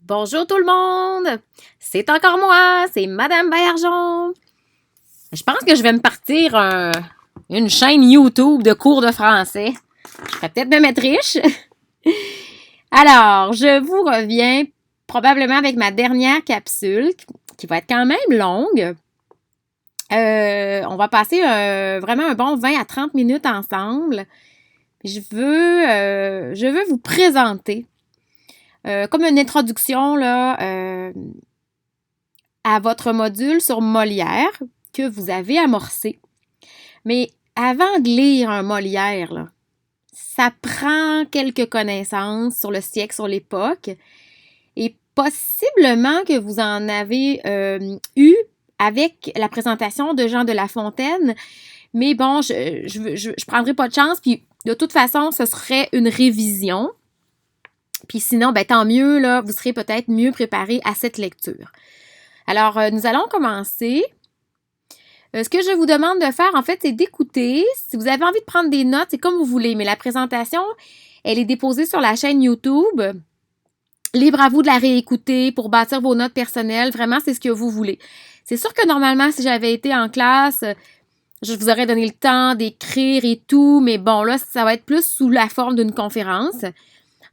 Bonjour tout le monde! C'est encore moi, c'est Madame Bergeon. Je pense que je vais me partir une chaîne YouTube de cours de français. Je vais peut-être me mettre riche. Alors, je vous reviens probablement avec ma dernière capsule qui va être quand même longue. On va passer vraiment un bon 20 à 30 minutes ensemble. Je veux vous présenter comme une introduction là, à votre module sur Molière que vous avez amorcé. Mais avant de lire un Molière, là, ça prend quelques connaissances sur le siècle, sur l'époque, et possiblement que vous en avez eu avec la présentation de Jean de La Fontaine, mais bon, je prendrai pas de chance, puis de toute façon, ce serait une révision. Puis sinon, ben tant mieux, là, vous serez peut-être mieux préparé à cette lecture. Alors, nous allons commencer. Ce que je vous demande de faire, en fait, c'est d'écouter. Si vous avez envie de prendre des notes, c'est comme vous voulez, mais la présentation, elle est déposée sur la chaîne YouTube. Libre à vous de la réécouter pour bâtir vos notes personnelles. Vraiment, c'est ce que vous voulez. C'est sûr que normalement, si j'avais été en classe, je vous aurais donné le temps d'écrire et tout, mais bon, là, ça va être plus sous la forme d'une conférence.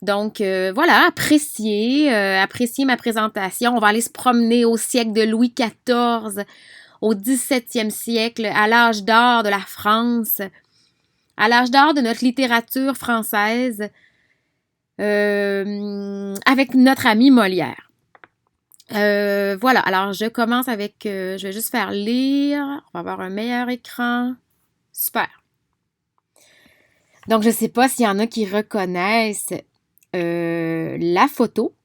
Donc, voilà, appréciez ma présentation. On va aller se promener au siècle de Louis XIV, au 17e siècle, à l'âge d'or de la France, à l'âge d'or de notre littérature française, avec notre ami Molière. Voilà, alors je commence avec, je vais juste faire lire, on va avoir un meilleur écran. Super. Donc, je ne sais pas s'il y en a qui reconnaissent la photo.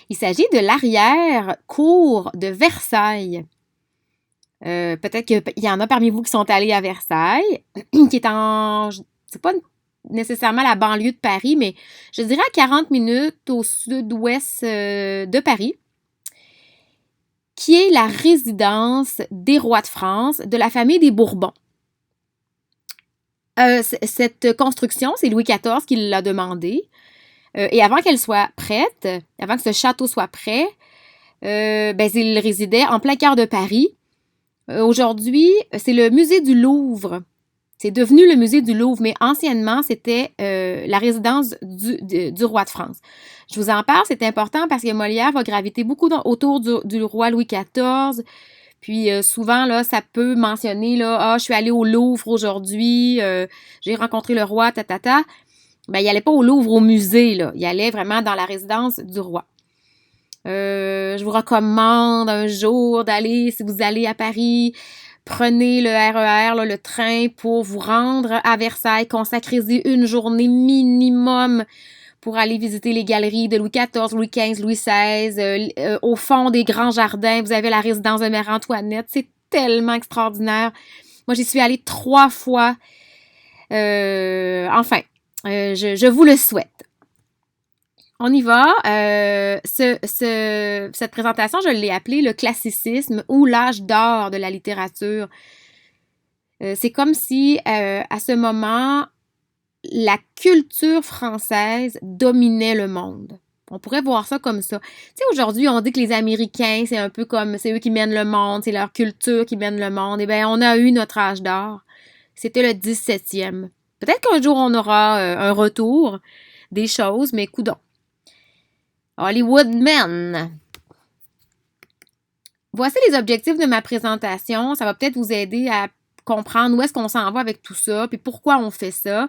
Il s'agit de l'arrière-cour de Versailles. Peut-être qu'il y en a parmi vous qui sont allés à Versailles, qui est c'est pas nécessairement la banlieue de Paris, mais je dirais à 40 minutes au sud-ouest de Paris, qui est la résidence des rois de France, de la famille des Bourbons. Cette construction, c'est Louis XIV qui l'a demandée. Et avant qu'elle soit prête, avant que ce château soit prêt, il résidait en plein cœur de Paris. Aujourd'hui, c'est le musée du Louvre. C'est devenu le musée du Louvre, mais anciennement, c'était la résidence du roi de France. Je vous en parle, c'est important parce que Molière va graviter beaucoup autour du roi Louis XIV. Puis souvent, là, ça peut mentionner, là, je suis allée au Louvre aujourd'hui, j'ai rencontré le roi, tatata. Ben, il n'allait pas au Louvre, au musée, là. Il allait vraiment dans la résidence du roi. Je vous recommande un jour d'aller, si vous allez à Paris, prenez le RER, là, le train pour vous rendre à Versailles, consacrez-y une journée minimum pour aller visiter les galeries de Louis XIV, Louis XV, Louis XVI. Au fond des grands jardins, vous avez la résidence de Mère Antoinette. C'est tellement extraordinaire. Moi, j'y suis allée 3 fois. Je vous le souhaite. On y va. Cette présentation, je l'ai appelée le classicisme ou l'âge d'or de la littérature. C'est comme si, à ce moment, la culture française dominait le monde. On pourrait voir ça comme ça. Tu sais, aujourd'hui, on dit que les Américains, c'est un peu comme, c'est eux qui mènent le monde, c'est leur culture qui mène le monde. Eh bien, on a eu notre âge d'or. C'était le 17e. Peut-être qu'un jour, on aura un retour des choses, mais coudonc. Hollywood Men. Voici les objectifs de ma présentation. Ça va peut-être vous aider à comprendre où est-ce qu'on s'en va avec tout ça, puis pourquoi on fait ça.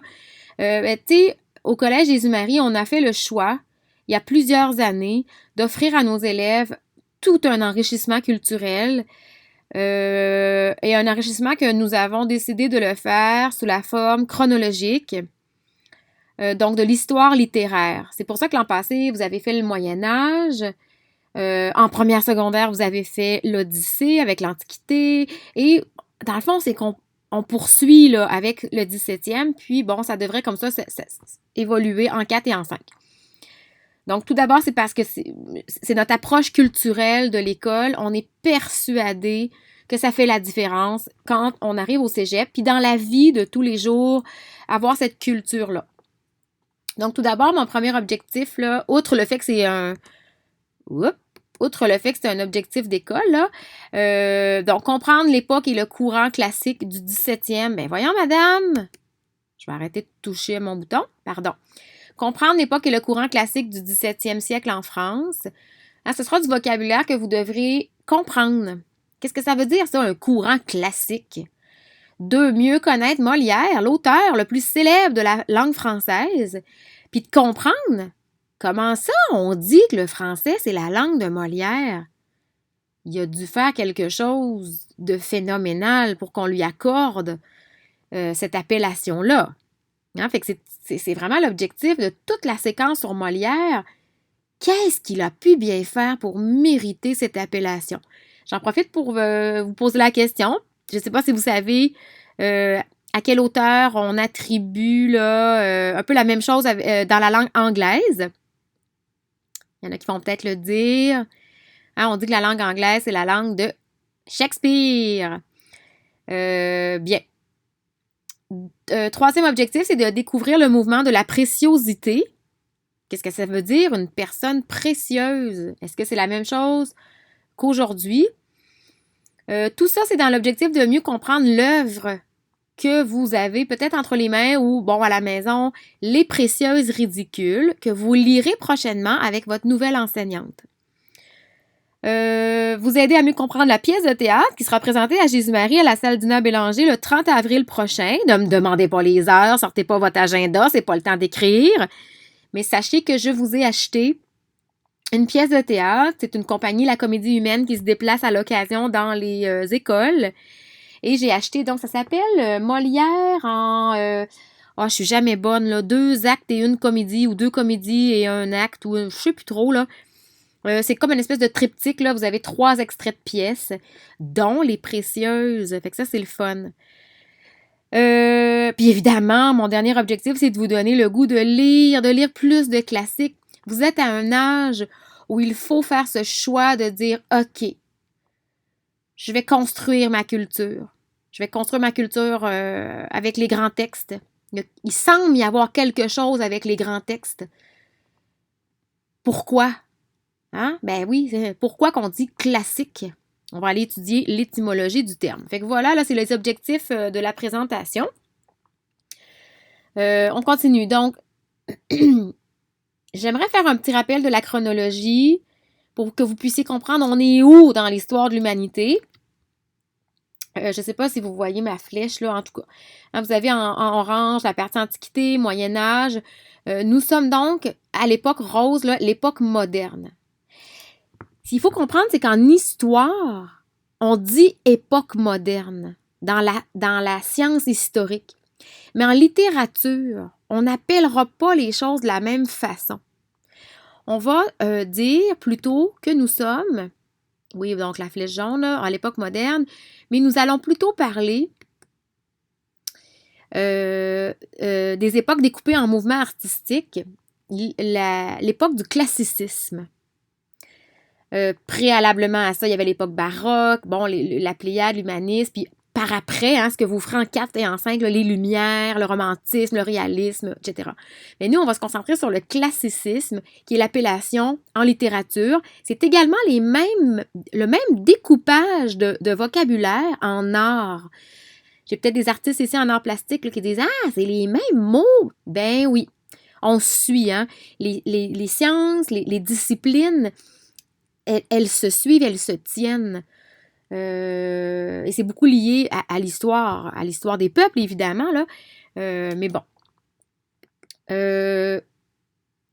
Tu sais, au Collège Jésus-Marie, on a fait le choix, il y a plusieurs années, d'offrir à nos élèves tout un enrichissement culturel et un enrichissement que nous avons décidé de le faire sous la forme chronologique, donc de l'histoire littéraire. C'est pour ça que l'an passé, vous avez fait le Moyen-Âge. En première secondaire, vous avez fait l'Odyssée avec l'Antiquité. Et dans le fond, c'est qu'on poursuit là, avec le 17e. Puis bon, ça devrait comme ça évoluer en 4 et en 5. Donc, tout d'abord, c'est parce que c'est notre approche culturelle de l'école. On est persuadé que ça fait la différence quand on arrive au cégep. Puis dans la vie de tous les jours, avoir cette culture-là. Donc, tout d'abord, mon premier objectif, là, outre le fait que c'est Oups! Outre le fait que c'est un objectif d'école, là, donc comprendre l'époque et le courant classique du 17e. Ben voyons, madame! Je vais arrêter de toucher à mon bouton. Pardon. Comprendre l'époque et le courant classique du 17e siècle en France. Hein, ce sera du vocabulaire que vous devrez comprendre. Qu'est-ce que ça veut dire, ça, un courant classique? 2, mieux connaître Molière, l'auteur le plus célèbre de la langue française, puis de comprendre comment ça on dit que le français, c'est la langue de Molière. Il a dû faire quelque chose de phénoménal pour qu'on lui accorde cette appellation-là. Hein? Fait que c'est vraiment l'objectif de toute la séquence sur Molière. Qu'est-ce qu'il a pu bien faire pour mériter cette appellation? J'en profite pour vous poser la question. Je ne sais pas si vous savez à quel auteur on attribue là, un peu la même chose dans la langue anglaise. Il y en a qui vont peut-être le dire. Hein, on dit que la langue anglaise, c'est la langue de Shakespeare. Bien. Troisième objectif, c'est de découvrir le mouvement de la préciosité. Qu'est-ce que ça veut dire, une personne précieuse? Est-ce que c'est la même chose qu'aujourd'hui? Tout ça, c'est dans l'objectif de mieux comprendre l'œuvre que vous avez peut-être entre les mains ou, bon, à la maison, Les Précieuses ridicules, que vous lirez prochainement avec votre nouvelle enseignante. Vous aider à mieux comprendre la pièce de théâtre qui sera présentée à Jésus-Marie à la salle Dina Bélanger le 30 avril prochain. Ne me demandez pas les heures, sortez pas votre agenda, c'est pas le temps d'écrire. Mais sachez que je vous ai acheté une pièce de théâtre. C'est une compagnie, La Comédie Humaine, qui se déplace à l'occasion dans les écoles. Et j'ai acheté, donc ça s'appelle Molière en... je suis jamais bonne, là. 2 actes et une comédie, ou 2 comédies et un acte, ou je sais plus trop, là. C'est comme une espèce de triptyque, là. Vous avez 3 extraits de pièces, dont Les Précieuses. Fait que ça, c'est le fun. Puis évidemment, mon dernier objectif, c'est de vous donner le goût de lire plus de classiques. Vous êtes à un âge où il faut faire ce choix de dire, OK, je vais construire ma culture. Je vais construire ma culture avec les grands textes. Il semble y avoir quelque chose avec les grands textes. Pourquoi? Hein? Ben oui, pourquoi qu'on dit classique? On va aller étudier l'étymologie du terme. Fait que voilà, là, c'est les objectifs de la présentation. On continue. Donc, j'aimerais faire un petit rappel de la chronologie pour que vous puissiez comprendre on est où dans l'histoire de l'humanité. Je ne sais pas si vous voyez ma flèche, là, en tout cas. Hein, vous avez en orange la partie Antiquité, Moyen-Âge. Nous sommes donc à l'époque rose, là, l'époque moderne. Ce qu'il faut comprendre, c'est qu'en histoire, on dit époque moderne dans la science historique. Mais en littérature, on n'appellera pas les choses de la même façon. On va dire plutôt que nous sommes, oui, donc la flèche jaune, là, à l'époque moderne, mais nous allons plutôt parler des époques découpées en mouvements artistiques, l'époque du classicisme. Préalablement à ça, il y avait l'époque baroque, bon, la Pléiade, l'humanisme, puis par après, hein, ce que vous ferez en 4 et en 5, là, les Lumières, le romantisme, le réalisme, etc. Mais nous, on va se concentrer sur le classicisme, qui est l'appellation en littérature. C'est également le même découpage de vocabulaire en art. J'ai peut-être des artistes ici en art plastique là, qui disent « Ah, c'est les mêmes mots! » Ben oui, on suit, hein. Les sciences, les disciplines, elles se suivent, elles se tiennent. Et c'est beaucoup lié à l'histoire des peuples, évidemment, là. Mais bon.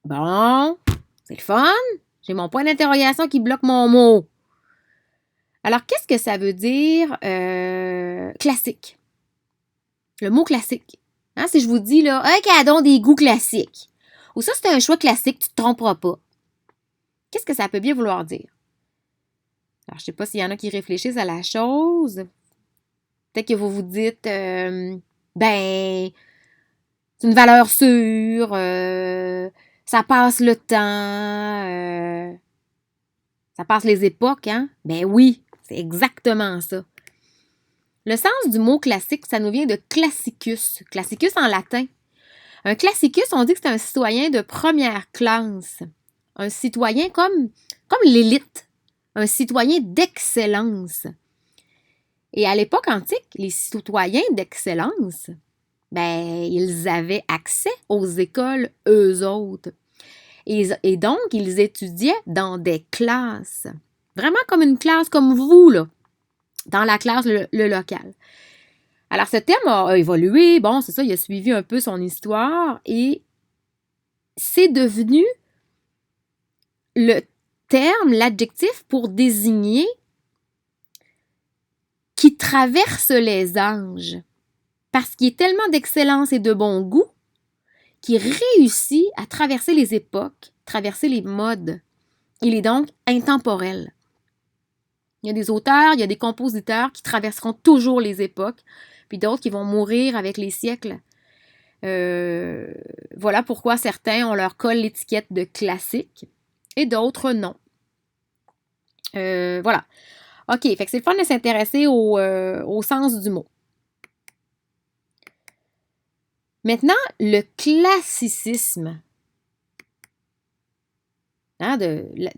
Bon, c'est le fun. J'ai mon point d'interrogation qui bloque mon mot. Alors, qu'est-ce que ça veut dire classique? Le mot classique. Hein, si je vous dis, là, un cadeau des goûts classiques. Ou ça, c'est un choix classique, tu ne te tromperas pas. Qu'est-ce que ça peut bien vouloir dire? Alors, je ne sais pas s'il y en a qui réfléchissent à la chose. Peut-être que vous vous dites, c'est une valeur sûre, ça passe le temps, ça passe les époques, hein? Ben oui, c'est exactement ça. Le sens du mot classique, ça nous vient de classicus. Classicus en latin. Un classicus, on dit que c'est un citoyen de première classe. un citoyen comme l'élite, un citoyen d'excellence. Et à l'époque antique, les citoyens d'excellence, ben, ils avaient accès aux écoles, eux autres. Et donc, ils étudiaient dans des classes. Vraiment comme une classe comme vous, là, dans la classe, le local. Alors, ce terme a évolué. Bon, c'est ça, il a suivi un peu son histoire et c'est devenu le terme, l'adjectif pour désigner qui traverse les âges. Parce qu'il est tellement d'excellence et de bon goût qu'il réussit à traverser les époques, traverser les modes. Il est donc intemporel. Il y a des auteurs, il y a des compositeurs qui traverseront toujours les époques, puis d'autres qui vont mourir avec les siècles. Voilà pourquoi certains, on leur colle l'étiquette de classique et d'autres non. Voilà. OK, fait que c'est le fun de s'intéresser au sens du mot. Maintenant, le classicisme. Hein,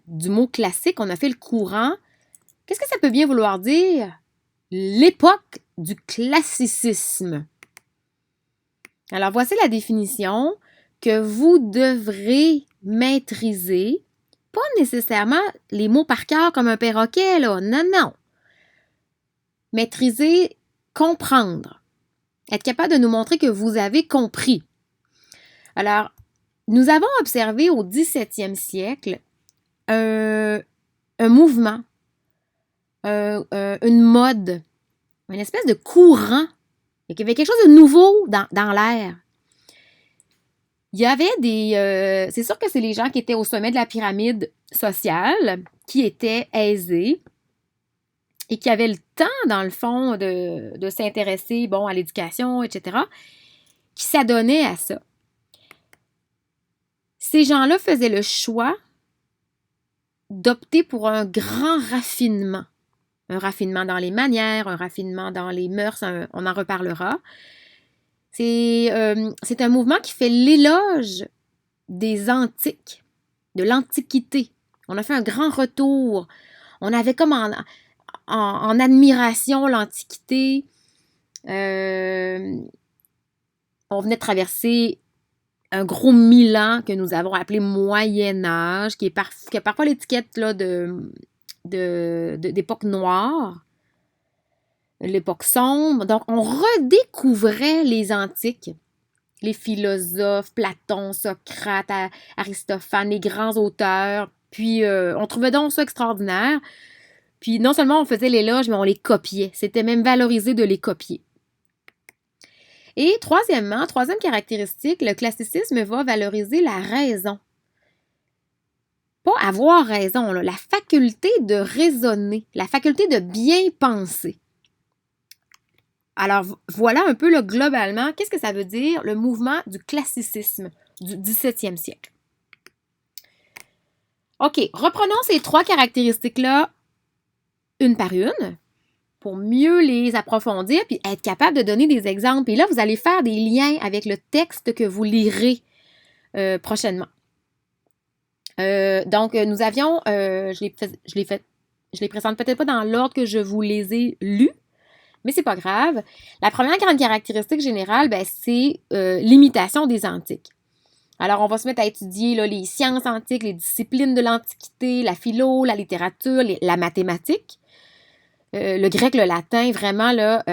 du mot classique, on a fait le courant. Qu'est-ce que ça peut bien vouloir dire? L'époque du classicisme. Alors, voici la définition que vous devrez maîtriser. Pas nécessairement les mots par cœur comme un perroquet, là. Non, non. Maîtriser, comprendre. Être capable de nous montrer que vous avez compris. Alors, nous avons observé au 17e siècle un mouvement, une mode, une espèce de courant. Il y avait quelque chose de nouveau dans l'air. Il y avait c'est sûr que c'est les gens qui étaient au sommet de la pyramide sociale, qui étaient aisés et qui avaient le temps, dans le fond, de s'intéresser, bon, à l'éducation, etc., qui s'adonnaient à ça. Ces gens-là faisaient le choix d'opter pour un grand raffinement. Un raffinement dans les manières, un raffinement dans les mœurs, on en reparlera. C'est un mouvement qui fait l'éloge des antiques, de l'Antiquité. On a fait un grand retour. On avait comme en admiration l'Antiquité. On venait de traverser un gros Milan que nous avons appelé Moyen Âge, qui a parfois l'étiquette là, d'époque noire, l'époque sombre. Donc, on redécouvrait les antiques, les philosophes, Platon, Socrate, Aristophane, les grands auteurs. Puis, on trouvait donc ça extraordinaire. Puis, non seulement on faisait l'éloge, mais on les copiait. C'était même valorisé de les copier. Et troisième caractéristique, le classicisme va valoriser la raison. Pas avoir raison, là, la faculté de raisonner, la faculté de bien penser. Alors, voilà un peu là, globalement, qu'est-ce que ça veut dire, le mouvement du classicisme du 17e siècle. OK, reprenons ces trois caractéristiques-là une par une pour mieux les approfondir puis être capable de donner des exemples. Et là, vous allez faire des liens avec le texte que vous lirez prochainement. Donc, nous avions, je les présente peut-être pas dans l'ordre que je vous les ai lus, mais c'est pas grave. La première grande caractéristique générale, ben, c'est l'imitation des antiques. Alors, on va se mettre à étudier là, les sciences antiques, les disciplines de l'Antiquité, la philo, la littérature, la mathématique. Le grec, le latin, vraiment, là,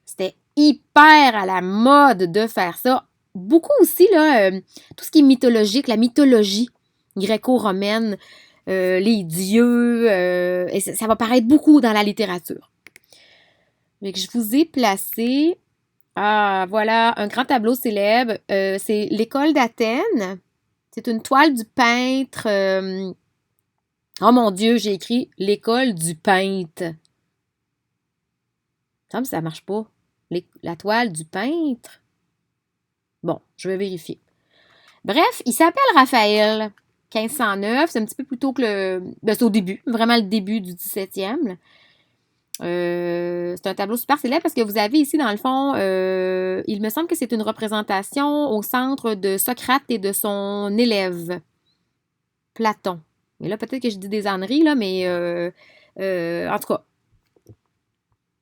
c'était hyper à la mode de faire ça. Beaucoup aussi, là, tout ce qui est mythologique, la mythologie gréco-romaine, les dieux, et ça va paraître beaucoup dans la littérature. Donc, je vous ai placé, voilà, un grand tableau célèbre, c'est l'école d'Athènes. C'est une toile du peintre, oh mon Dieu, j'ai écrit l'école du peintre. Ça me semble que ça marche pas. La toile du peintre. Bon, je vais vérifier. Bref, il s'appelle Raphaël. 1509, c'est un petit peu plus tôt que c'est au début, vraiment le début du 17e. C'est un tableau super célèbre parce que vous avez ici, dans le fond, il me semble que c'est une représentation au centre de Socrate et de son élève. Platon. Mais là, peut-être que je dis des âneries, là, mais en tout cas,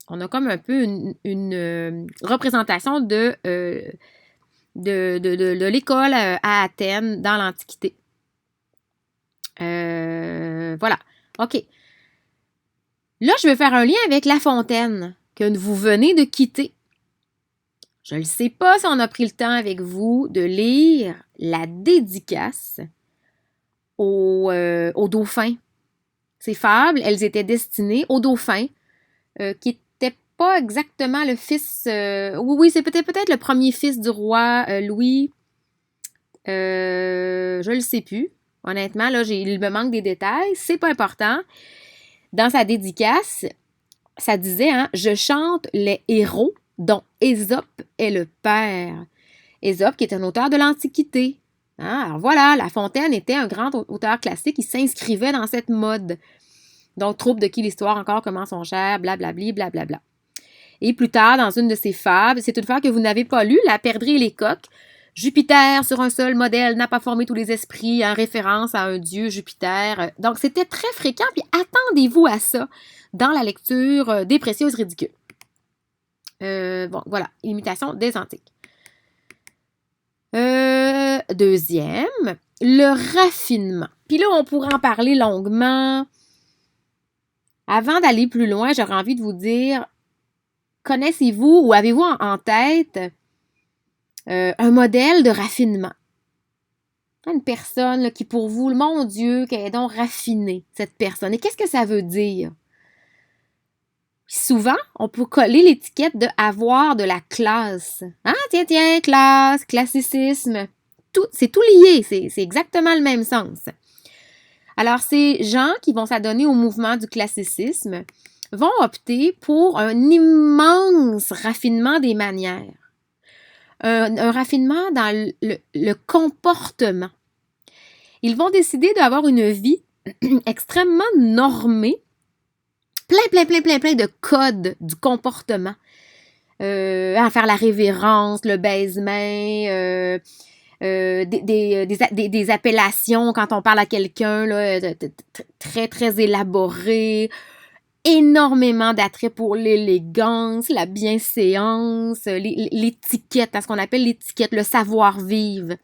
on a comme un peu une représentation de l'école à Athènes dans l'Antiquité. Voilà. OK. Là, je vais faire un lien avec La Fontaine que vous venez de quitter. Je ne sais pas si on a pris le temps avec vous de lire la dédicace au dauphin. Ces fables, elles étaient destinées au dauphin, qui n'était pas exactement le fils... oui, c'est peut-être le premier fils du roi Louis. Je ne le sais plus. Honnêtement, là, il me manque des détails. C'est pas important. Dans sa dédicace, ça disait, hein, « Je chante les héros dont Ésope est le père. » Ésope, qui est un auteur de l'Antiquité. Hein? Alors voilà, La Fontaine était un grand auteur classique qui s'inscrivait dans cette mode. Donc, troupe de qui l'histoire encore commence son cher, blablabli, blablabla. Et plus tard, dans une de ses fables, c'est une fable que vous n'avez pas lue, La perdrix et les coqs. Jupiter, sur un seul modèle, n'a pas formé tous les esprits, en référence à un dieu Jupiter. Donc, c'était très fréquent, puis attendez-vous à ça dans la lecture des Précieuses ridicules. Bon, voilà, imitation des antiques. Deuxième, le raffinement. Puis là, on pourra en parler longuement. Avant d'aller plus loin, j'aurais envie de vous dire, connaissez-vous ou avez-vous en tête un modèle de raffinement? Une personne là, qui, pour vous, mon Dieu, qu'elle est donc raffinée, cette personne. Et qu'est-ce que ça veut dire? Souvent, on peut coller l'étiquette de avoir de la classe. Ah, tiens, classe, classicisme. C'est tout lié, c'est exactement le même sens. Alors, ces gens qui vont s'adonner au mouvement du classicisme vont opter pour un immense raffinement des manières. Un raffinement dans le comportement. Ils vont décider d'avoir une vie extrêmement normée, plein de codes du comportement. À faire la révérence, le baise-main, des appellations quand on parle à quelqu'un, là, très élaborées, énormément d'attrait pour l'élégance, la bienséance, l'étiquette, ce qu'on appelle l'étiquette, le savoir-vivre,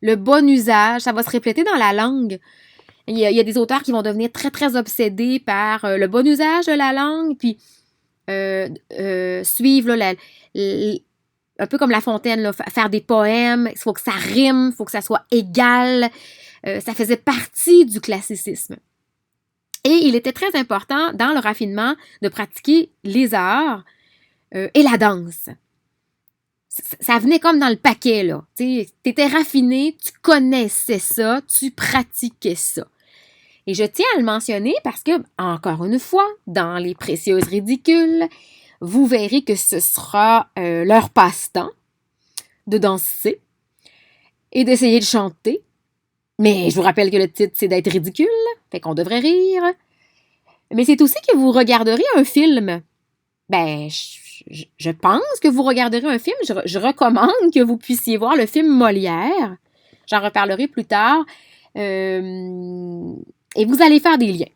le bon usage, ça va se répéter dans la langue. Il y a des auteurs qui vont devenir très obsédés par le bon usage de la langue, puis suivre là, un peu comme La Fontaine, là, faire des poèmes, il faut que ça rime, il faut que ça soit égal. Ça faisait partie du classicisme. Et il était très important dans le raffinement de pratiquer les arts et la danse. Ça venait comme dans le paquet, là. Tu étais raffiné, tu connaissais ça, tu pratiquais ça. Et je tiens à le mentionner parce que, encore une fois, dans les Précieuses ridicules, vous verrez que ce sera leur passe-temps de danser et d'essayer de chanter. Mais je vous rappelle que le titre, c'est d'être ridicule, fait qu'on devrait rire. Mais c'est aussi que vous regarderez un film. Ben, je pense que vous regarderez un film. Je recommande que vous puissiez voir le film Molière. J'en reparlerai plus tard. Et vous allez faire des liens.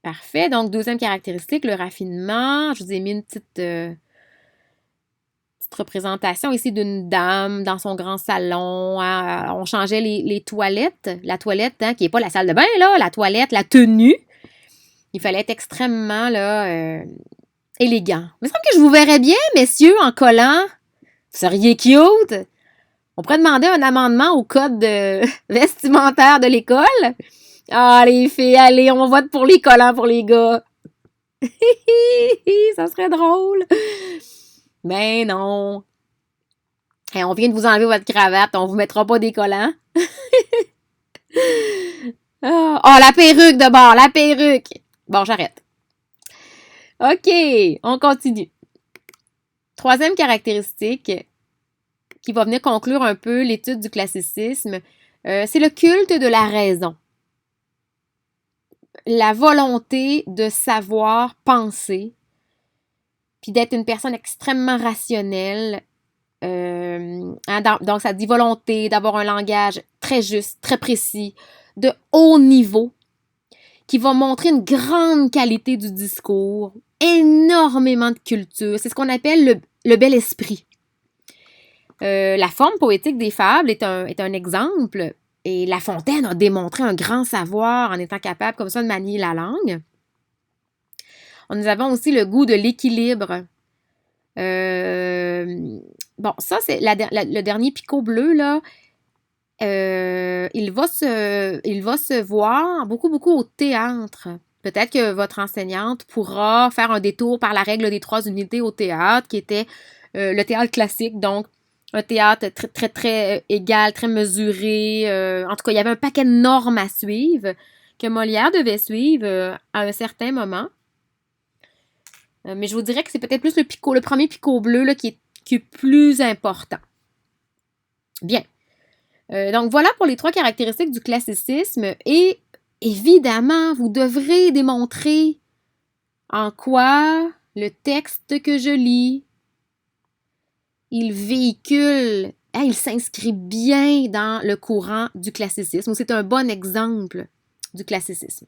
Parfait. Donc, deuxième caractéristique, le raffinement. Je vous ai mis une petite représentation ici d'une dame dans son grand salon. Hein. On changeait les toilettes. La toilette, hein, qui n'est pas la salle de bain, là. La toilette, la tenue. Il fallait être extrêmement là, élégant. Il me semble que je vous verrais bien, messieurs, en collant. Vous seriez cute. On pourrait demander un amendement au code vestimentaire de l'école. Ah, les filles, allez, on vote pour les collants pour les gars. Ça serait drôle. Mais non. Hey, on vient de vous enlever votre cravate. On vous mettra pas des collants. Oh, la perruque de bord, la perruque. Bon, j'arrête. OK, on continue. Troisième caractéristique qui va venir conclure un peu l'étude du classicisme, c'est le culte de la raison. La volonté de savoir penser, puis d'être une personne extrêmement rationnelle Donc, ça dit volonté d'avoir un langage très juste, très précis, de haut niveau, qui va montrer une grande qualité du discours, énormément de culture. C'est ce qu'on appelle le bel esprit. La forme poétique des fables est un exemple, et La Fontaine a démontré un grand savoir en étant capable comme ça de manier la langue. Nous avons aussi le goût de l'équilibre. Bon, ça, c'est le dernier picot bleu, là. Il va se voir beaucoup, beaucoup au théâtre. Peut-être que votre enseignante pourra faire un détour par la règle des 3 unités au théâtre, qui était le théâtre classique, donc un théâtre très, très, très égal, très mesuré. En tout cas, il y avait un paquet de normes à suivre que Molière devait suivre à un certain moment. Mais je vous dirais que c'est peut-être plus le premier picot bleu là, qui est plus important. Bien. Donc, voilà pour les 3 caractéristiques du classicisme. Et évidemment, vous devrez démontrer en quoi le texte que je lis, il véhicule, il s'inscrit bien dans le courant du classicisme. C'est un bon exemple du classicisme.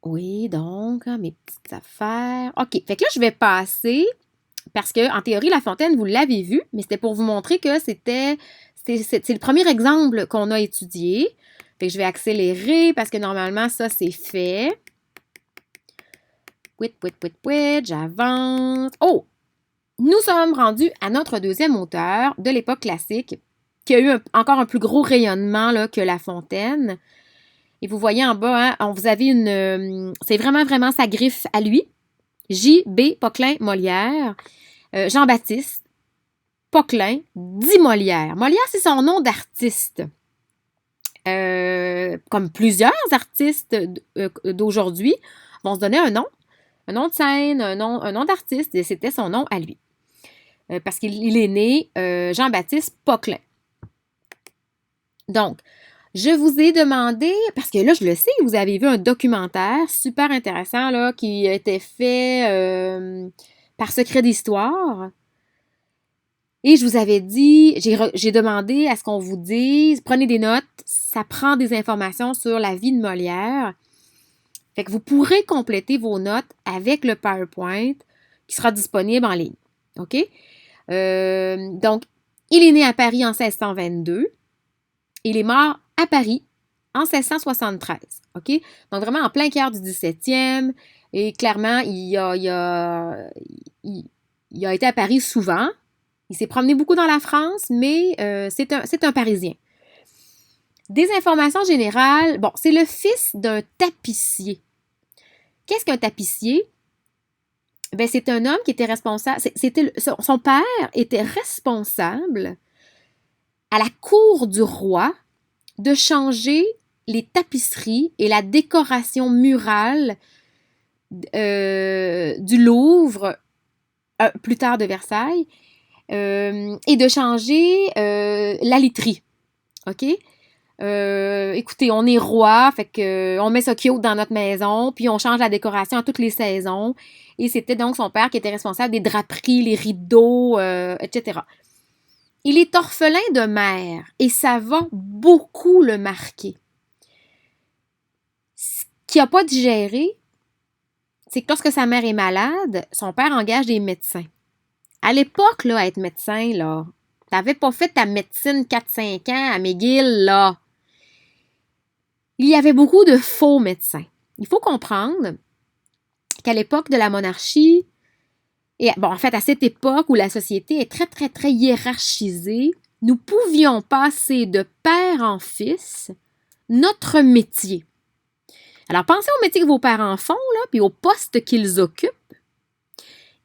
Oui, donc, mes petites affaires. OK, fait que là, je vais passer, parce que en théorie, La Fontaine, vous l'avez vu, mais c'était pour vous montrer que c'est le premier exemple qu'on a étudié. Fait que je vais accélérer, parce que normalement, ça, c'est fait. J'avance. Oh! Nous sommes rendus à notre deuxième auteur de l'époque classique, qui a eu encore un plus gros rayonnement là, que La Fontaine. Et vous voyez en bas, vous avez c'est vraiment, vraiment sa griffe à lui. J.B. Poquelin Molière. Jean-Baptiste Poquelin dit Molière. Molière, c'est son nom d'artiste. Comme plusieurs artistes d'aujourd'hui vont se donner un nom de scène, un nom d'artiste, et c'était son nom à lui. Parce qu'il est né Jean-Baptiste Poquelin. Donc, je vous ai demandé, parce que là, je le sais, vous avez vu un documentaire super intéressant là, qui a été fait par Secret d'Histoire. Et je vous avais dit, j'ai demandé à ce qu'on vous dise, prenez des notes, ça prend des informations sur la vie de Molière. Fait que vous pourrez compléter vos notes avec le PowerPoint qui sera disponible en ligne. OK? Donc, il est né à Paris en 1622. Il est mort à Paris en 1673. OK? Donc, vraiment en plein cœur du 17e. Et clairement, il a été à Paris souvent. Il s'est promené beaucoup dans la France, mais c'est un Parisien. Des informations générales. Bon, c'est le fils d'un tapissier. Qu'est-ce qu'un tapissier? Ben, c'est un homme qui était responsable. Son père était responsable à la cour du roi de changer les tapisseries et la décoration murale du Louvre, plus tard de Versailles, et de changer la literie. OK? Écoutez, on est roi, fait que on met ça cute dans notre maison, puis on change la décoration à toutes les saisons. Et c'était donc son père qui était responsable des draperies, les rideaux, etc. Il est orphelin de mère et ça va beaucoup le marquer. Ce qu'il n'a pas digéré, c'est que lorsque sa mère est malade, son père engage des médecins. À l'époque, là, être médecin, là, t'avais pas fait ta médecine 4-5 ans à McGill, là. Il y avait beaucoup de faux médecins. Il faut comprendre qu'à l'époque de la monarchie, et bon, en fait, à cette époque où la société est très, très, très hiérarchisée, nous pouvions passer de père en fils notre métier. Alors, pensez au métier que vos parents font, là, puis au poste qu'ils occupent.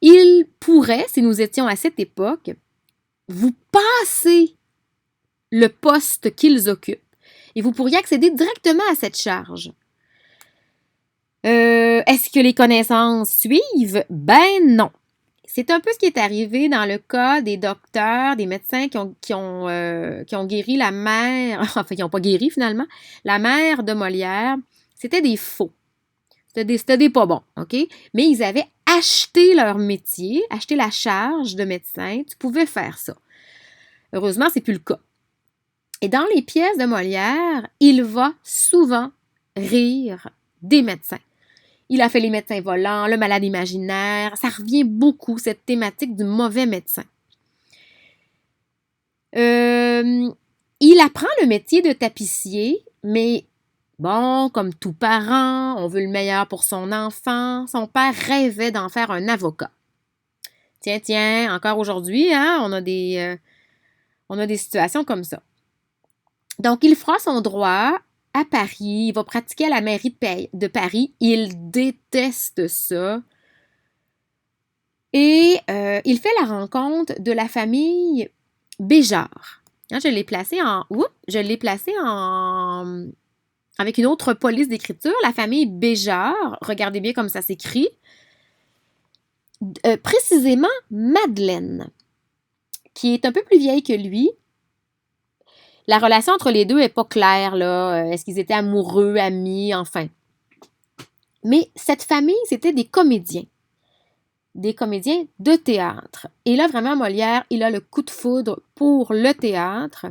Ils pourraient, si nous étions à cette époque, vous passer le poste qu'ils occupent et vous pourriez accéder directement à cette charge. Est-ce que les connaissances suivent? Ben non. C'est un peu ce qui est arrivé dans le cas des docteurs, des médecins qui ont guéri la mère, enfin, qui n'ont pas guéri finalement, la mère de Molière. C'était des faux. C'était des pas bons, OK? Mais ils avaient acheter leur métier, acheter la charge de médecin, tu pouvais faire ça. Heureusement, c'est plus le cas. Et dans les pièces de Molière, il va souvent rire des médecins. Il a fait les médecins volants, le malade imaginaire. Ça revient beaucoup, cette thématique du mauvais médecin. Il apprend le métier de tapissier, mais bon, comme tout parent, on veut le meilleur pour son enfant. Son père rêvait d'en faire un avocat. Tiens, encore aujourd'hui, hein, on a des situations comme ça. Donc, il fera son droit à Paris. Il va pratiquer à la mairie de Paris. Il déteste ça. Et il fait la rencontre de la famille Béjart. Hein, je l'ai placé avec une autre police d'écriture, la famille Béjart. Regardez bien comme ça s'écrit. Précisément, Madeleine, qui est un peu plus vieille que lui. La relation entre les deux n'est pas claire, là. Est-ce qu'ils étaient amoureux, amis, enfin. Mais cette famille, c'était des comédiens de théâtre. Et là, vraiment, Molière, il a le coup de foudre pour le théâtre.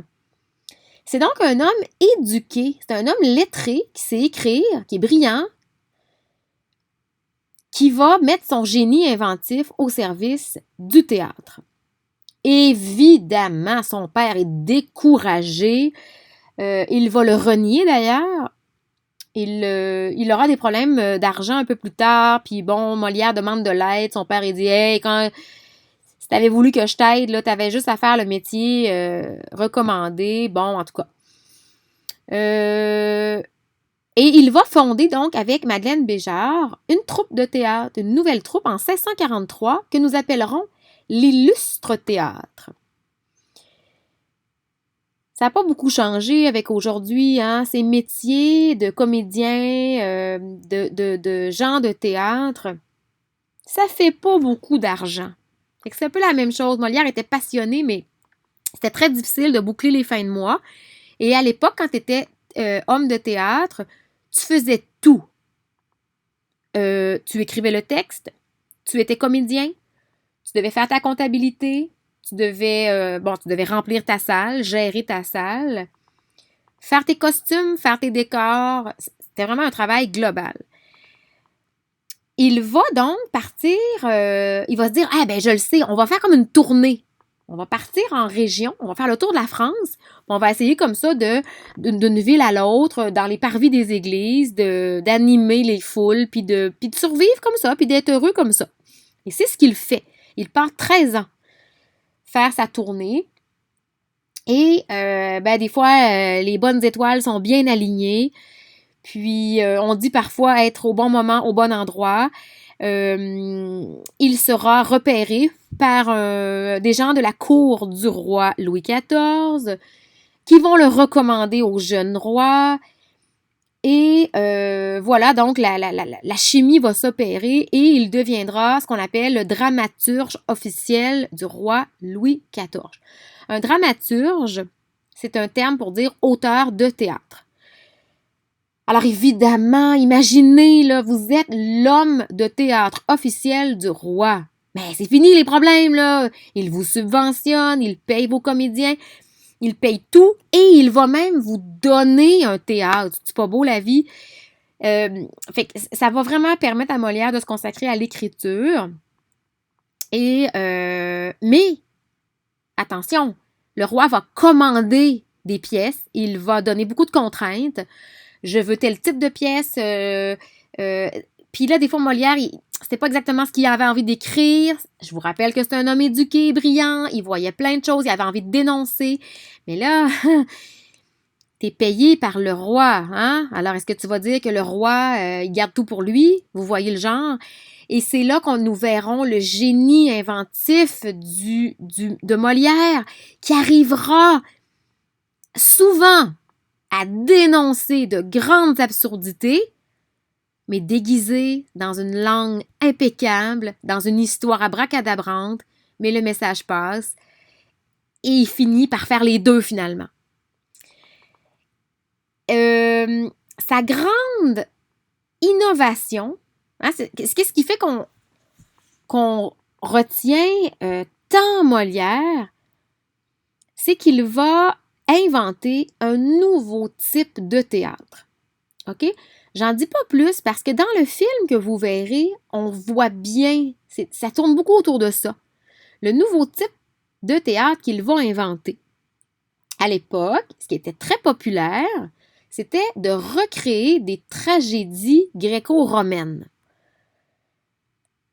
C'est donc un homme éduqué, c'est un homme lettré qui sait écrire, qui est brillant, qui va mettre son génie inventif au service du théâtre. Évidemment, son père est découragé. Il va le renier d'ailleurs. Il aura des problèmes d'argent un peu plus tard. Puis bon, Molière demande de l'aide. Son père, il dit « Hey, si t'avais voulu que je t'aide, là, t'avais juste à faire le métier recommandé. » Bon, en tout cas. Et il va fonder donc avec Madeleine Béjart une troupe de théâtre, une nouvelle troupe en 1643 que nous appellerons l'Illustre Théâtre. Ça n'a pas beaucoup changé avec aujourd'hui, hein, ces métiers de comédiens, de gens de théâtre. Ça fait pas beaucoup d'argent. C'est un peu la même chose. Molière était passionné, mais c'était très difficile de boucler les fins de mois. Et à l'époque, quand tu étais homme de théâtre, tu faisais tout. Tu écrivais le texte, tu étais comédien, tu devais faire ta comptabilité, tu devais remplir ta salle, gérer ta salle, faire tes costumes, faire tes décors. C'était vraiment un travail global. Il va donc partir, il va se dire, je le sais, on va faire comme une tournée. On va partir en région, on va faire le tour de la France, on va essayer comme ça d'une ville à l'autre, dans les parvis des églises, d'animer les foules, puis de survivre comme ça, puis d'être heureux comme ça. Et c'est ce qu'il fait. Il part 13 ans faire sa tournée. Et des fois, les bonnes étoiles sont bien alignées. Puis, on dit parfois être au bon moment, au bon endroit. Il sera repéré par des gens de la cour du roi Louis XIV qui vont le recommander au jeune roi. Et voilà, donc la chimie va s'opérer et il deviendra ce qu'on appelle le dramaturge officiel du roi Louis XIV. Un dramaturge, c'est un terme pour dire auteur de théâtre. Alors évidemment, imaginez, là, vous êtes l'homme de théâtre officiel du roi. Mais c'est fini les problèmes, là. Il vous subventionne, il paye vos comédiens, il paye tout et il va même vous donner un théâtre. C'est pas beau la vie? Fait que ça va vraiment permettre à Molière de se consacrer à l'écriture. Et mais attention, le roi va commander des pièces, il va donner beaucoup de contraintes. Je veux tel type de pièce. Puis là, des fois, Molière, c'était pas exactement ce qu'il avait envie d'écrire. Je vous rappelle que c'est un homme éduqué, brillant. Il voyait plein de choses. Il avait envie de dénoncer. Mais là, t'es payé par le roi. Hein? Alors, est-ce que tu vas dire que le roi, il garde tout pour lui? Vous voyez le genre? Et c'est là qu'on nous verrons le génie inventif de Molière qui arrivera souvent à dénoncer de grandes absurdités, mais déguisées dans une langue impeccable, dans une histoire abracadabrante, mais le message passe et il finit par faire les deux finalement. Sa grande innovation, hein, qu'est-ce qui fait qu'on qu'on retient tant Molière, c'est qu'il va inventer un nouveau type de théâtre. OK? J'en dis pas plus parce que dans le film que vous verrez, on voit bien, ça tourne beaucoup autour de ça. Le nouveau type de théâtre qu'il va inventer. À l'époque, ce qui était très populaire, c'était de recréer des tragédies gréco-romaines.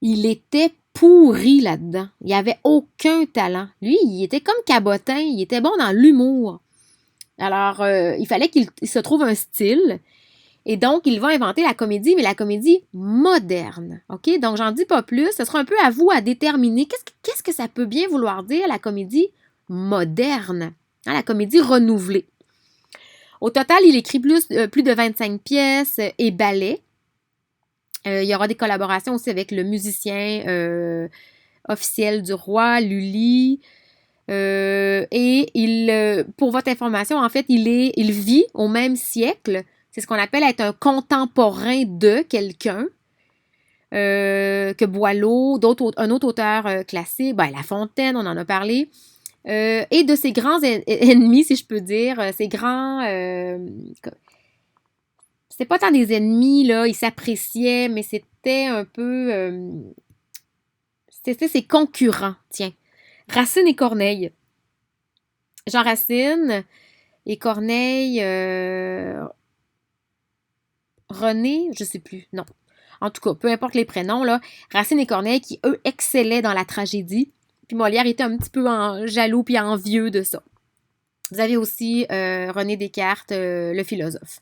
Il était pourri là-dedans. Il n'avait aucun talent. Lui, il était comme cabotin, il était bon dans l'humour. Alors, il fallait qu'il se trouve un style. Et donc, il va inventer la comédie, mais la comédie moderne. OK? Donc, j'en dis pas plus. Ce sera un peu à vous à déterminer qu'est-ce que ça peut bien vouloir dire, la comédie moderne, hein, la comédie renouvelée. Au total, il écrit plus de 25 pièces et ballets. Il y aura des collaborations aussi avec le musicien officiel du roi, Lully. Et pour votre information, en fait, il vit au même siècle. C'est ce qu'on appelle être un contemporain de quelqu'un, que Boileau, un autre auteur classique, La Fontaine, on en a parlé, et de ses grands ennemis, si je peux dire, ses grands... c'était pas tant des ennemis, là, ils s'appréciaient, mais c'était un peu... c'était ses concurrents, tiens. Racine et Corneille. Jean Racine et Corneille... René, je sais plus, non. En tout cas, peu importe les prénoms, là, Racine et Corneille qui, eux, excellaient dans la tragédie. Puis Molière était un petit peu jaloux puis envieux de ça. Vous avez aussi René Descartes, le philosophe.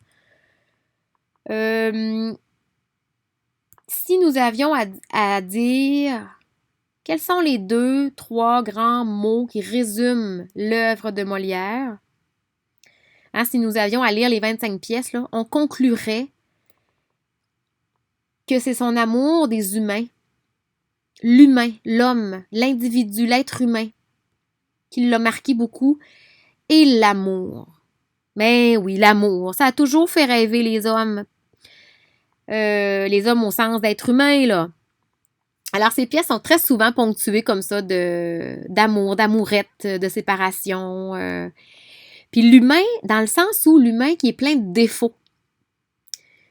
Si nous avions à dire quels sont les 2-3 grands mots qui résument l'œuvre de Molière, hein, si nous avions à lire les 25 pièces, là, on conclurait que c'est son amour des humains, l'humain, l'homme, l'individu, l'être humain, qui l'a marqué beaucoup, et l'amour. Mais oui, l'amour, ça a toujours fait rêver les hommes. Les hommes au sens d'être humain, là. Alors, ces pièces sont très souvent ponctuées comme ça d'amour, d'amourette, de séparation. Puis l'humain, dans le sens où l'humain qui est plein de défauts.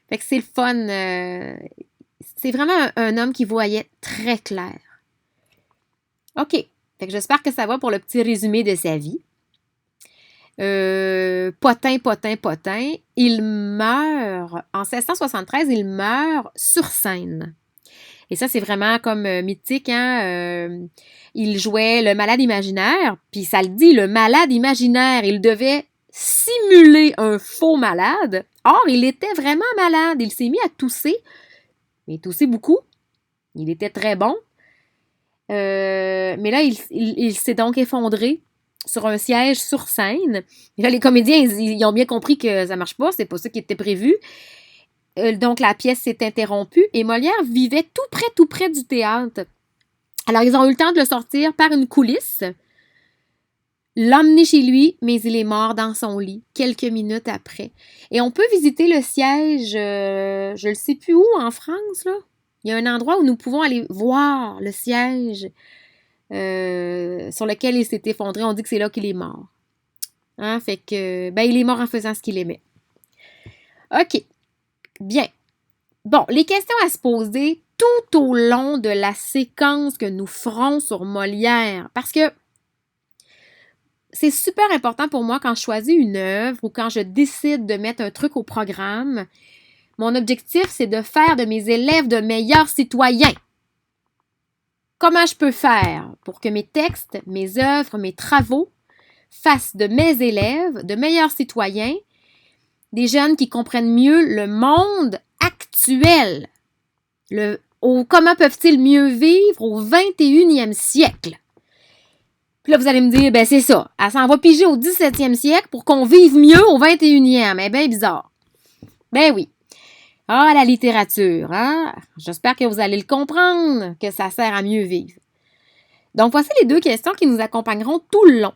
Fait que c'est le fun. C'est vraiment un homme qui voyait très clair. OK. Fait que j'espère que ça va pour le petit résumé de sa vie. Potin. Il meurt, en 1673, il meurt sur scène. Et ça, c'est vraiment comme mythique, hein? Il jouait le malade imaginaire, puis ça le dit, le malade imaginaire. Il devait simuler un faux malade. Or, il était vraiment malade. Il s'est mis à tousser, mais il toussait beaucoup. Il était très bon. Mais là, il s'est donc effondré sur un siège sur scène. Et là, les comédiens, ils ont bien compris que ça marche pas, c'est pas ça qui était prévu. Donc, la pièce s'est interrompue et Molière vivait tout près du théâtre. Alors, ils ont eu le temps de le sortir par une coulisse, l'emmener chez lui, mais il est mort dans son lit quelques minutes après. Et on peut visiter le siège, je ne sais plus où en France, là. Il y a un endroit où nous pouvons aller voir le siège sur lequel il s'est effondré. On dit que c'est là qu'il est mort. Hein? Fait que, il est mort en faisant ce qu'il aimait. OK. Bien. Bon, les questions à se poser tout au long de la séquence que nous ferons sur Molière. Parce que c'est super important pour moi quand je choisis une œuvre ou quand je décide de mettre un truc au programme. Mon objectif, c'est de faire de mes élèves de meilleurs citoyens. Comment je peux faire pour que mes textes, mes œuvres, mes travaux fassent de mes élèves de meilleurs citoyens, des jeunes qui comprennent mieux le monde actuel? Comment peuvent-ils mieux vivre au 21e siècle? Puis là, vous allez me dire, c'est ça. Elle s'en va piger au 17e siècle pour qu'on vive mieux au 21e. Mais bien bizarre. Ben oui. Ah, la littérature, hein? J'espère que vous allez le comprendre, que ça sert à mieux vivre. Donc, voici les 2 questions qui nous accompagneront tout le long.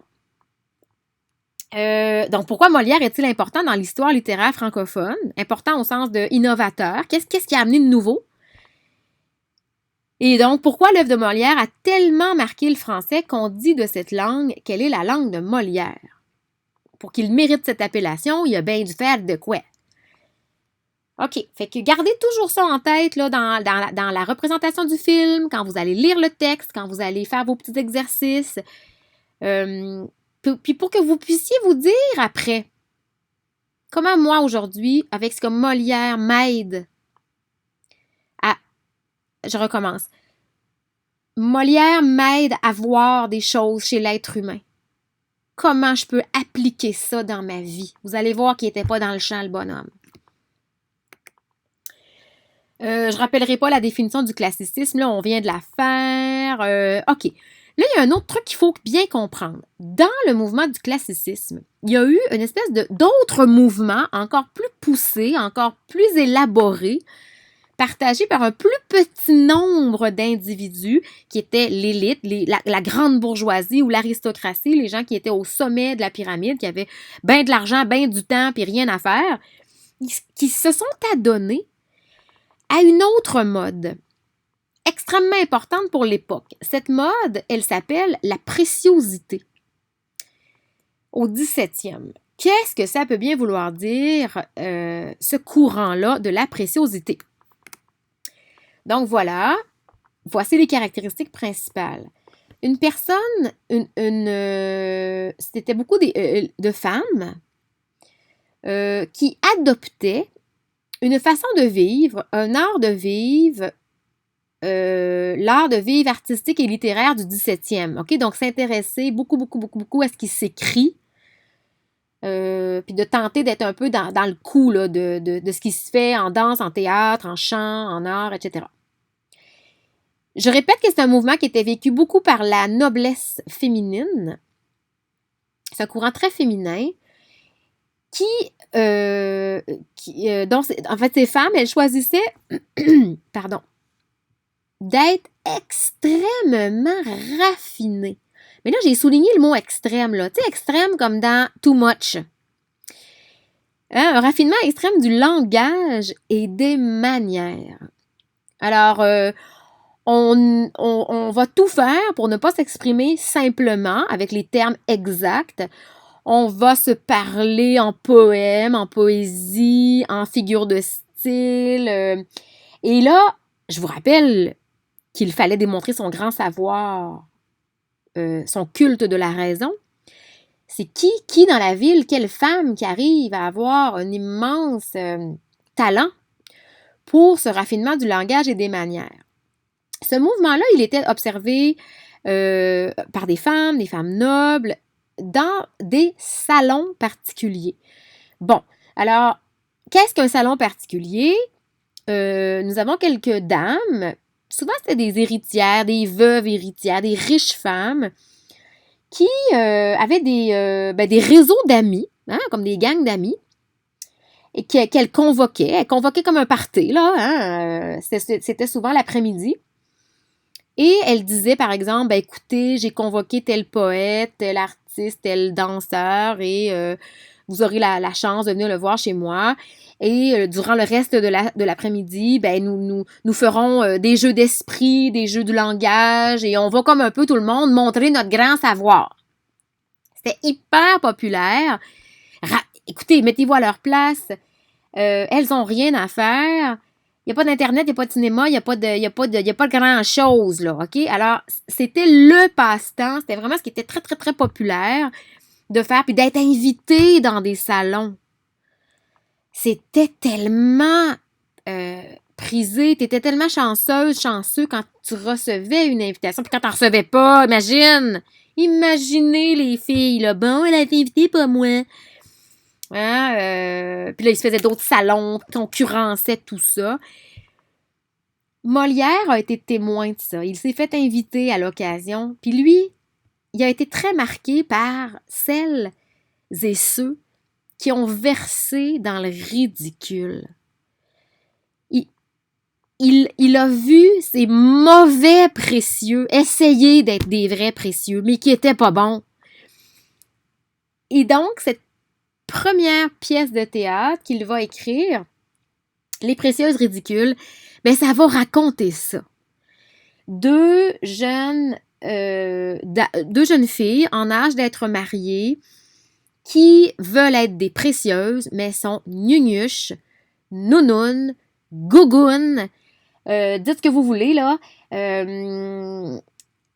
Donc, pourquoi Molière est-il important dans l'histoire littéraire francophone? Important au sens de innovateur. Qu'est-ce qui a amené de nouveau? Et donc, pourquoi l'œuvre de Molière a tellement marqué le français qu'on dit de cette langue qu'elle est la langue de Molière? Pour qu'il mérite cette appellation, il a bien dû faire de quoi? OK, fait que gardez toujours ça en tête là, dans la représentation du film, quand vous allez lire le texte, quand vous allez faire vos petits exercices. Puis pour que vous puissiez vous dire après, comment moi aujourd'hui, avec ce que Molière m'aide à... Je recommence. Molière m'aide à voir des choses chez l'être humain. Comment je peux appliquer ça dans ma vie? Vous allez voir qu'il n'était pas dans le champ, le bonhomme. Je ne rappellerai pas la définition du classicisme, là, on vient de la faire. OK. Là, il y a un autre truc qu'il faut bien comprendre. Dans le mouvement du classicisme, il y a eu une espèce d'autres mouvements encore plus poussés, encore plus élaborés, partagés par un plus petit nombre d'individus qui étaient l'élite, la grande bourgeoisie ou l'aristocratie, les gens qui étaient au sommet de la pyramide, qui avaient bien de l'argent, bien du temps, puis rien à faire, qui se sont adonnés à une autre mode extrêmement importante pour l'époque. Cette mode, elle s'appelle la préciosité. Au 17e. Qu'est-ce que ça peut bien vouloir dire, ce courant-là de la préciosité? Donc voilà, voici les caractéristiques principales. Une personne, c'était beaucoup de femmes qui adoptaient une façon de vivre, un art de vivre, l'art de vivre artistique et littéraire du 17e. OK? Donc, s'intéresser beaucoup à ce qui s'écrit, puis de tenter d'être un peu dans le coup là, de ce qui se fait en danse, en théâtre, en chant, en art, etc. Je répète que c'est un mouvement qui était vécu beaucoup par la noblesse féminine. C'est un courant très féminin dont en fait, ces femmes, elles choisissaient pardon, d'être extrêmement raffinées. Mais là, j'ai souligné le mot extrême, là. Tu sais, extrême comme dans too much. Hein? Un raffinement extrême du langage et des manières. Alors, on va tout faire pour ne pas s'exprimer simplement avec les termes exacts. On va se parler en poème, en poésie, en figure de style. Et là, je vous rappelle qu'il fallait démontrer son grand savoir, son culte de la raison. C'est qui dans la ville, quelle femme qui arrive à avoir un immense talent pour ce raffinement du langage et des manières. Ce mouvement-là, il était observé par des femmes nobles, dans des salons particuliers. Bon, alors, qu'est-ce qu'un salon particulier? Nous avons quelques dames, souvent c'était des héritières, des veuves héritières, des riches femmes, qui avaient des réseaux d'amis, hein, comme des gangs d'amis, et qu'elles convoquaient. Elles convoquaient comme un party, là, hein, c'était souvent l'après-midi. Et elle disait, par exemple, écoutez, j'ai convoqué tel poète, tel artiste, tel danseur, et vous aurez la chance de venir le voir chez moi. Et durant le reste de l'après-midi, nous ferons des jeux d'esprit, des jeux du langage, et on va comme un peu tout le monde montrer notre grand savoir. C'était hyper populaire. Écoutez, mettez-vous à leur place. Elles n'ont rien à faire. Il n'y a pas d'Internet, il n'y a pas de cinéma, il n'y a pas de grand-chose, là, OK? Alors, c'était le passe-temps, c'était vraiment ce qui était très, très, très populaire de faire, puis d'être invité dans des salons. C'était tellement prisé, tu étais tellement chanceux quand tu recevais une invitation, puis quand tu n'en recevais pas, imaginez les filles, là, bon, elle a été invitée, pas moi. Hein, puis là, il se faisait d'autres salons, concurrençaient tout ça. Molière a été témoin de ça. Il s'est fait inviter à l'occasion. Puis lui, il a été très marqué par celles et ceux qui ont versé dans le ridicule. Il a vu ces mauvais précieux essayer d'être des vrais précieux, mais qui n'étaient pas bons. Et donc, cette première pièce de théâtre qu'il va écrire, Les Précieuses ridicules, ça va raconter ça. deux jeunes filles en âge d'être mariées qui veulent être des précieuses, mais sont gnugnuches, nounounes, gougounes, dites ce que vous voulez, là.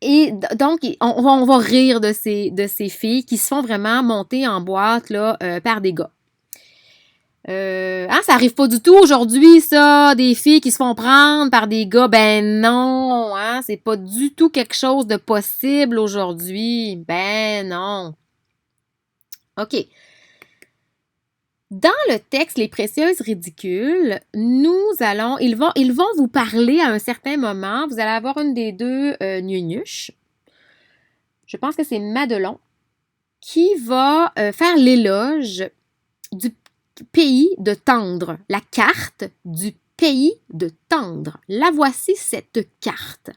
Et donc, on va rire de ces filles qui se font vraiment monter en boîte là, par des gars. Ça arrive pas du tout aujourd'hui, ça, des filles qui se font prendre par des gars. Ben non, hein, c'est pas du tout quelque chose de possible aujourd'hui. Ben non. OK. Dans le texte Les Précieuses ridicules, ils vont vous parler à un certain moment. Vous allez avoir une des deux nunuches. Je pense que c'est Madelon qui va faire l'éloge du pays de Tendre. La carte du pays de Tendre. La voici, cette carte.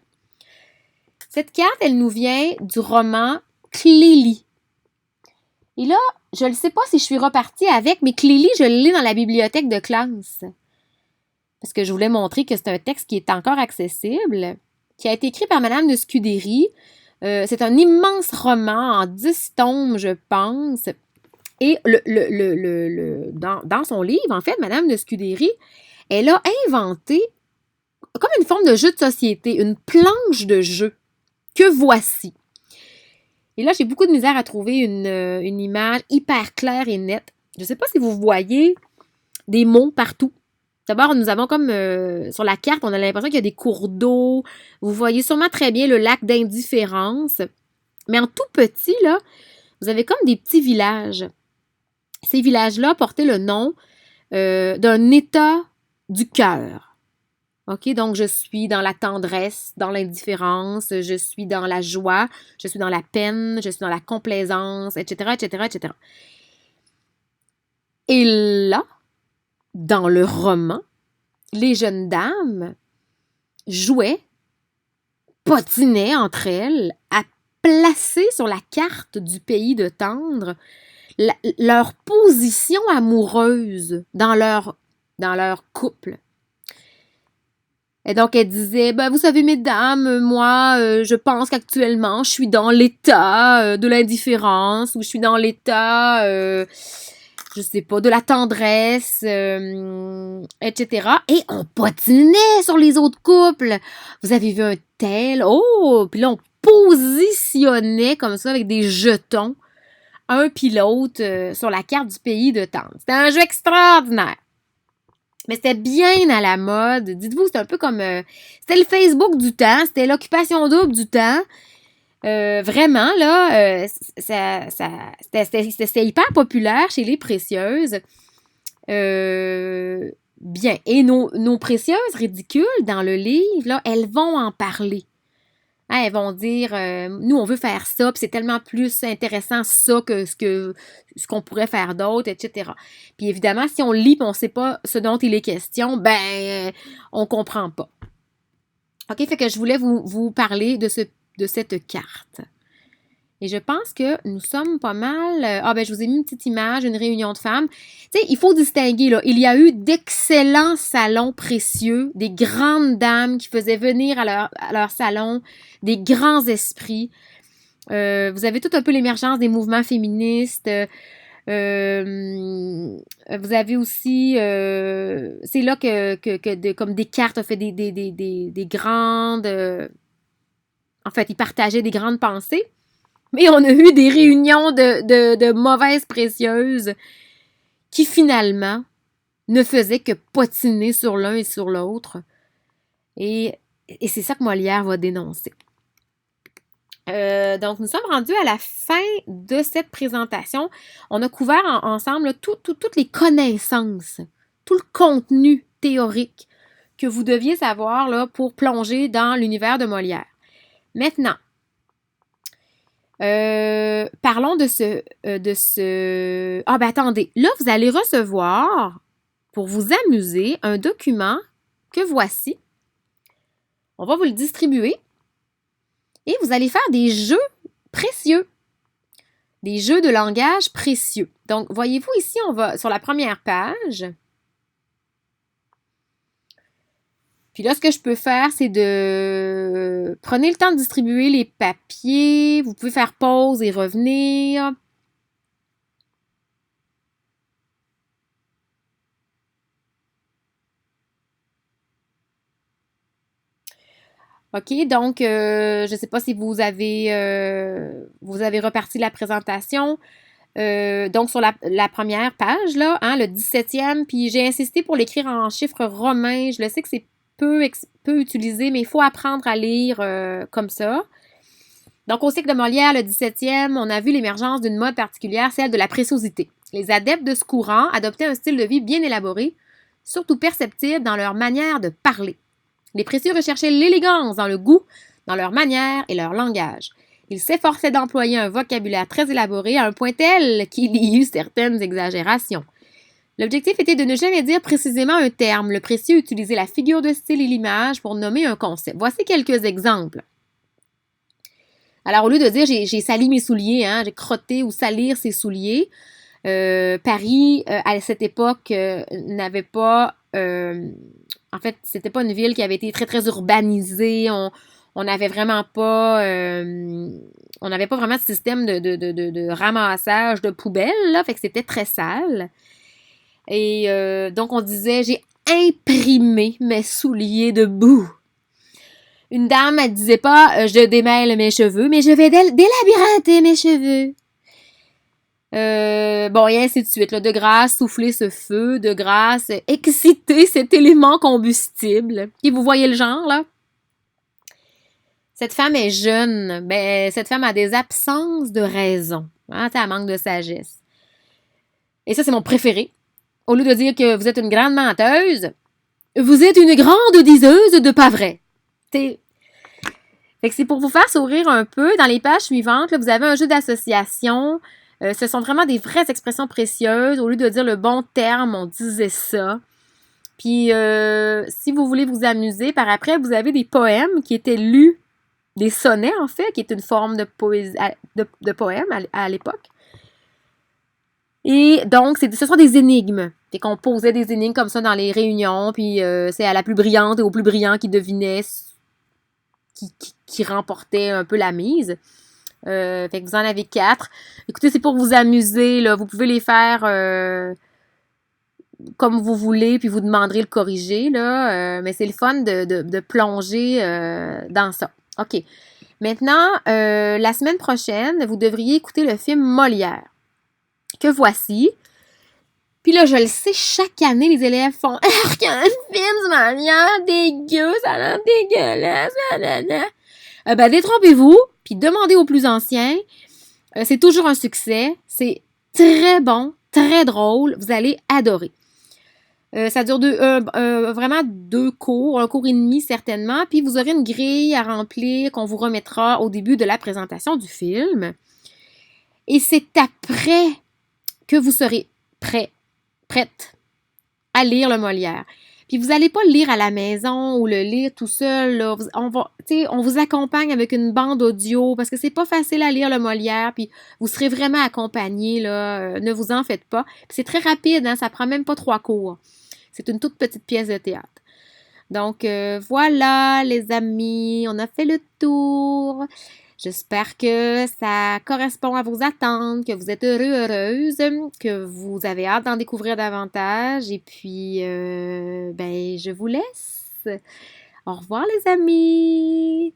Cette carte, elle nous vient du roman Clélie. Et là, je ne sais pas si je suis repartie avec, mais Clélie, je l'ai dans la bibliothèque de classe. Parce que je voulais montrer que c'est un texte qui est encore accessible, qui a été écrit par Madame de Scudéry. C'est un immense roman en 10 tomes, je pense. Et dans son livre, en fait, Madame de Scudéry, elle a inventé comme une forme de jeu de société, une planche de jeu que voici. Et là, j'ai beaucoup de misère à trouver une image hyper claire et nette. Je ne sais pas si vous voyez des mots partout. D'abord, nous avons comme sur la carte, on a l'impression qu'il y a des cours d'eau. Vous voyez sûrement très bien le lac d'Indifférence. Mais en tout petit, là, vous avez comme des petits villages. Ces villages-là portaient le nom d'un état du cœur. OK, donc je suis dans la tendresse, dans l'indifférence, je suis dans la joie, je suis dans la peine, je suis dans la complaisance, etc., etc., etc. Et là, dans le roman, les jeunes dames jouaient, potinaient entre elles, à placer sur la carte du pays de Tendre leur position amoureuse dans leur couple. Et donc, elle disait, vous savez, mesdames, moi, je pense qu'actuellement, je suis dans l'état de l'indifférence ou je suis dans l'état, je sais pas, de la tendresse, etc. Et on potinait sur les autres couples. Vous avez vu un tel? Oh! Puis là, on positionnait comme ça avec des jetons, un puis l'autre, sur la carte du pays de Tendre. C'était un jeu extraordinaire. Mais c'était bien à la mode. Dites-vous, c'était un peu comme... c'était le Facebook du temps, c'était l'occupation double du temps. Vraiment, là, c'était hyper populaire chez les précieuses. Bien. Et nos précieuses ridicules, dans le livre, là, elles vont en parler. Hein, elles vont dire, nous, on veut faire ça, puis c'est tellement plus intéressant ça que ce qu'on pourrait faire d'autre, etc. Puis évidemment, si on lit et on ne sait pas ce dont il est question, on ne comprend pas. OK, fait que je voulais vous parler de cette carte. Et je pense que nous sommes pas mal... je vous ai mis une petite image, une réunion de femmes. Tu sais, il faut distinguer, là. Il y a eu d'excellents salons précieux, des grandes dames qui faisaient venir à leur salon des grands esprits. Vous avez tout un peu l'émergence des mouvements féministes. Vous avez aussi... c'est là que comme Descartes a fait des grandes... en fait, il partageait des grandes pensées. Mais on a eu des réunions de mauvaises précieuses qui, finalement, ne faisaient que potiner sur l'un et sur l'autre. Et c'est ça que Molière va dénoncer. Donc, nous sommes rendus à la fin de cette présentation. On a couvert ensemble toutes les connaissances, tout le contenu théorique que vous deviez savoir là, pour plonger dans l'univers de Molière. Maintenant, parlons de ce... attendez. Là, vous allez recevoir, pour vous amuser, un document que voici. On va vous le distribuer. Et vous allez faire des jeux précieux. Des jeux de langage précieux. Donc, voyez-vous ici, on va sur la première page. Puis là, ce que je peux faire, c'est prenez le temps de distribuer les papiers. Vous pouvez faire pause et revenir. OK, donc, je ne sais pas si vous avez reparti la présentation. Donc, sur la première page, là, hein, le 17e, puis j'ai insisté pour l'écrire en chiffres romains. Je le sais que c'est peu utilisé, mais il faut apprendre à lire comme ça. Donc, au cycle de Molière, le 17e, on a vu l'émergence d'une mode particulière, celle de la préciosité. Les adeptes de ce courant adoptaient un style de vie bien élaboré, surtout perceptible dans leur manière de parler. Les précieux recherchaient l'élégance dans le goût, dans leur manière et leur langage. Ils s'efforçaient d'employer un vocabulaire très élaboré à un point tel qu'il y eut certaines exagérations. L'objectif était de ne jamais dire précisément un terme. Le précieux utilisait la figure de style et l'image pour nommer un concept. Voici quelques exemples. Alors, au lieu de dire j'ai sali mes souliers, hein, j'ai crotté ou salir ses souliers, Paris, à cette époque, n'avait pas... en fait, c'était pas une ville qui avait été très, très urbanisée. On n'avait vraiment pas... on n'avait pas vraiment de système de ramassage de poubelles, là, fait que c'était très sale. Et donc, on disait, j'ai imprimé mes souliers de boue. Une dame, elle disait pas, je démêle mes cheveux, mais je vais délabyrinther mes cheveux. Bon, et ainsi de suite. Là, de grâce, souffler ce feu. De grâce, exciter cet élément combustible. Et vous voyez le genre, là? Cette femme est jeune. Ben, cette femme a des absences de raison. Hein, elle manque de sagesse. Et ça, c'est mon préféré. Au lieu de dire que vous êtes une grande menteuse, vous êtes une grande diseuse de pas vrai. Fait que c'est pour vous faire sourire un peu. Dans les pages suivantes, là, vous avez un jeu d'association. Ce sont vraiment des vraies expressions précieuses. Au lieu de dire le bon terme, on disait ça. Puis, si vous voulez vous amuser, par après, vous avez des poèmes qui étaient lus, des sonnets en fait, qui est une forme de poésie, de poème à l'époque. Et donc, ce sont des énigmes. Fait qu'on posait des énigmes comme ça dans les réunions, puis c'est à la plus brillante et au plus brillant qui devinait, qui remportait un peu la mise. Fait que vous en avez 4. Écoutez, c'est pour vous amuser, là. Vous pouvez les faire comme vous voulez, puis vous demanderez le corriger, là. Mais c'est le fun de plonger dans ça. OK. Maintenant, la semaine prochaine, vous devriez écouter le film Molière, que voici. Puis là, je le sais, chaque année, les élèves font « un film de Molière, dégueu, ça a l'air dégueulasse, blablabla. » Ben, détrompez-vous, puis demandez aux plus anciens. C'est toujours un succès. C'est très bon, très drôle. Vous allez adorer. Ça dure vraiment 2 cours, 1 cours et demi certainement. Puis vous aurez une grille à remplir qu'on vous remettra au début de la présentation du film. Et c'est après que vous serez prête à lire le Molière. Puis vous n'allez pas le lire à la maison ou le lire tout seul. Là. On vous accompagne avec une bande audio parce que c'est pas facile à lire le Molière. Puis vous serez vraiment accompagné. Là, ne vous en faites pas. Puis c'est très rapide, hein, ça prend même pas 3 cours. C'est une toute petite pièce de théâtre. Donc voilà les amis, on a fait le tour. J'espère que ça correspond à vos attentes, que vous êtes heureuse, que vous avez hâte d'en découvrir davantage. Et puis, ben, je vous laisse. Au revoir les amis!